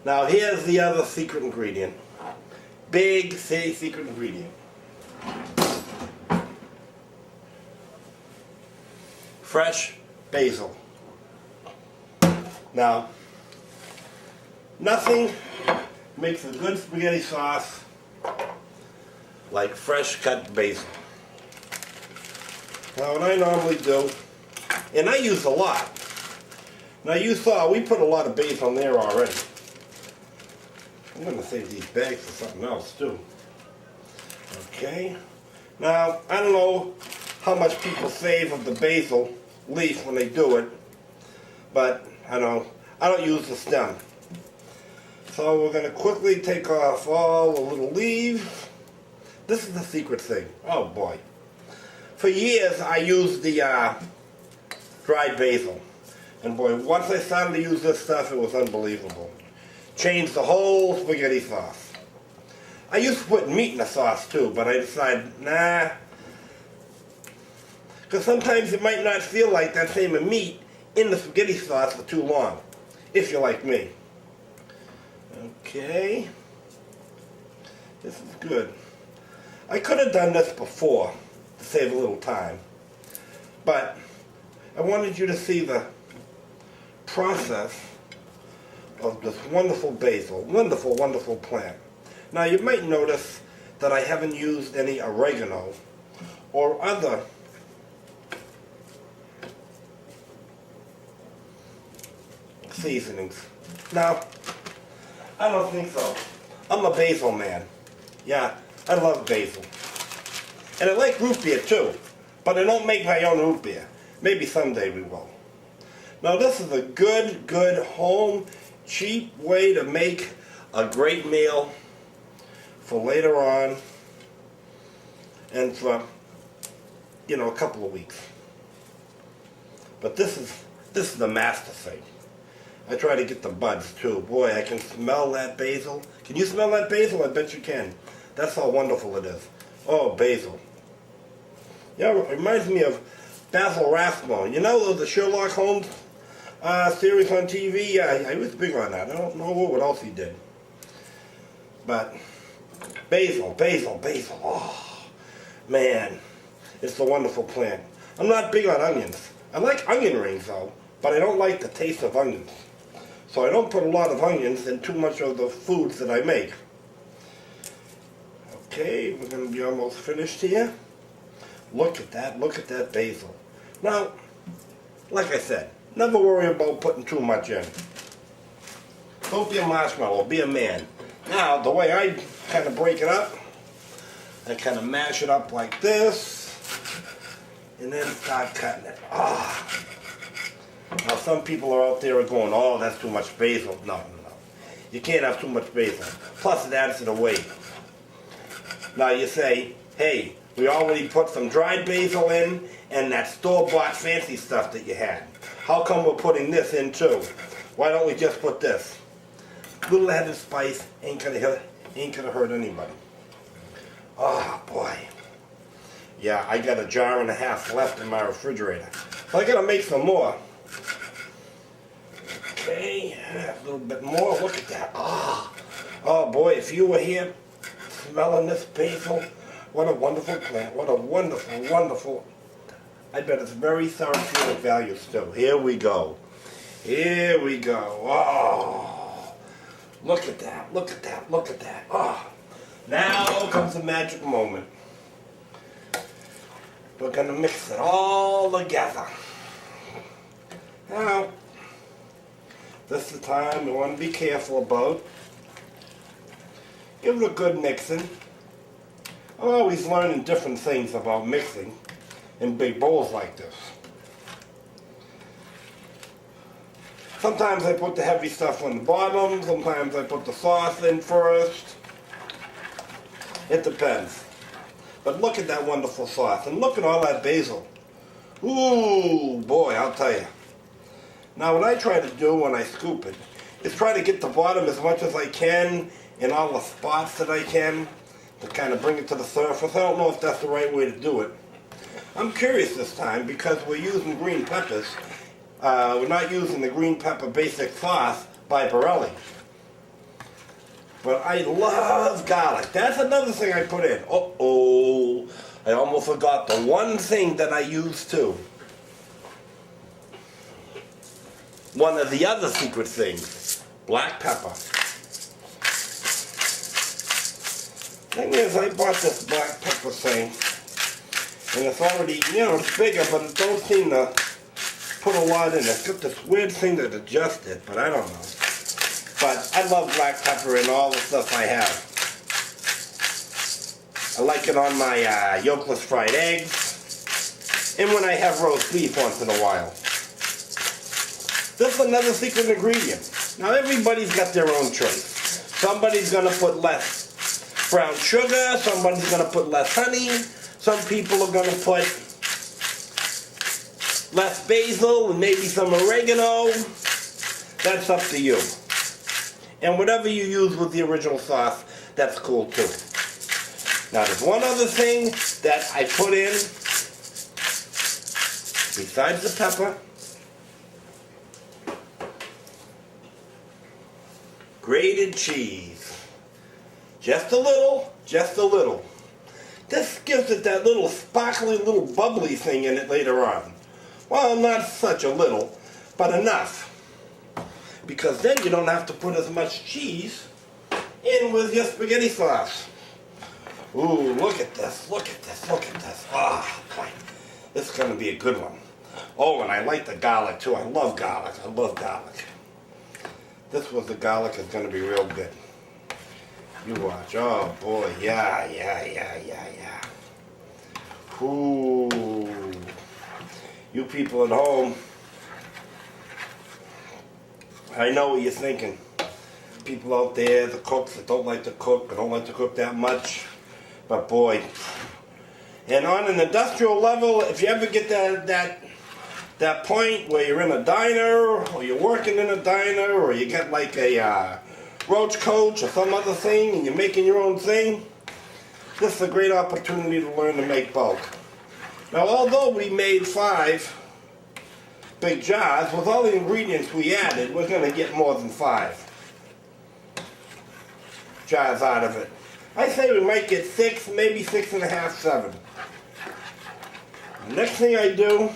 Now here's the other secret ingredient. Big secret ingredient. Fresh basil. Now, nothing makes a good spaghetti sauce like fresh cut basil. Now what I normally do, and I use a lot. Now you saw we put a lot of basil in there already. I'm going to save these bags for something else too. Okay. Now I don't know how much people save of the basil leaf when they do it, but I don't use the stem. So we're going to quickly take off all the little leaves. This is the secret thing. Oh boy. For years I used the dried basil. And boy, once I started to use this stuff, it was unbelievable. Changed the whole spaghetti sauce. I used to put meat in the sauce too, but I decided, nah. Because sometimes you might not feel like that same meat in the spaghetti sauce for too long, if you're like me. Okay. This is good. I could have done this before to save a little time, but I wanted you to see the process of this wonderful basil, wonderful, wonderful plant. Now you might notice that I haven't used any oregano or other seasonings. Now, I don't think so. I'm a basil man. Yeah, I love basil. And I like root beer too, but I don't make my own root beer. Maybe someday we will. Now this is a good home, cheap way to make a great meal for later on and for, a couple of weeks. But this is the master thing. I try to get the buds too. Boy, I can smell that basil. Can you smell that basil? I bet you can. That's how wonderful it is. Oh, basil. Yeah, it reminds me of Basil Rathbone. You know the Sherlock Holmes series on TV? Yeah, I was big on that. I don't know what else he did. But basil. Oh, man. It's a wonderful plant. I'm not big on onions. I like onion rings though, but I don't like the taste of onions. So I don't put a lot of onions in too much of the foods that I make. Okay, we're going to be almost finished here. Look at that basil. Now, like I said, never worry about putting too much in. Don't be a marshmallow, be a man. Now, the way I kind of break it up, I kind of mash it up like this, and then start cutting it. Ah. Now some people are out there going, oh, that's too much basil. No. You can't have too much basil. Plus it adds to the weight. Now you say, hey, we already put some dried basil in and that store-bought fancy stuff that you had. How come we're putting this in too? Why don't we just put this? Little added spice ain't gonna hurt anybody. Oh boy. Yeah, I got a jar and a half left in my refrigerator. So I gotta make some more. Okay, a little bit more. Look at that. Oh boy, if you were here smelling this basil, what a wonderful plant. What a wonderful, wonderful. I bet it's very therapeutic values too. Here we go. Here we go. Oh, look at that. Look at that. Look at that. Oh, now comes the magic moment. We're going to mix it all together. Now, this is the time we want to be careful about. Give it a good mixing. I'm always learning different things about mixing in big bowls like this. Sometimes I put the heavy stuff on the bottom, sometimes I put the sauce in first. It depends. But look at that wonderful sauce, and look at all that basil. Ooh, boy, I'll tell you. Now what I try to do when I scoop it is try to get the bottom as much as I can in all the spots that I can to kind of bring it to the surface. I don't know if that's the right way to do it. I'm curious this time because we're using green peppers. We're not using the green pepper basic sauce by Borelli. But I love garlic. That's another thing I put in. Uh-oh. I almost forgot the one thing that I use too. One of the other secret things. Black pepper. Thing is, I bought this black pepper thing. And it's already, it's bigger, but it don't seem to put a lot in it. It's got this weird thing that adjusts it, but I don't know. But I love black pepper in all the stuff I have. I like it on my yolkless fried eggs, and when I have roast beef once in a while. This is another secret ingredient. Now everybody's got their own choice. Somebody's going to put less brown sugar, somebody's going to put less honey, some people are going to put less basil and maybe some oregano. That's up to you. And whatever you use with the original sauce, that's cool too. Now there's one other thing that I put in, besides the pepper. Grated cheese. Just a little, just a little. This gives it that little sparkly, little bubbly thing in it later on. Well, not such a little, but enough. Because then you don't have to put as much cheese in with your spaghetti sauce. Ooh, look at this, look at this, look at this. Ah, boy. This is going to be a good one. Oh, and I like the garlic too. I love garlic. I love garlic. This was the garlic is going to be real good. You watch. Oh, boy. Yeah. Ooh. You people at home, I know what you're thinking. People out there, the cooks that don't like to cook, or don't like to cook that much. But boy, and on an industrial level, if you ever get that point where you're in a diner, or you're working in a diner, or you get like a roach coach or some other thing, and you're making your own thing, this is a great opportunity to learn to make bulk. Now, although we made 5 big jars, with all the ingredients we added, we're going to get more than 5 jars out of it. I say we might get 6, maybe 6.5, 7. The next thing I do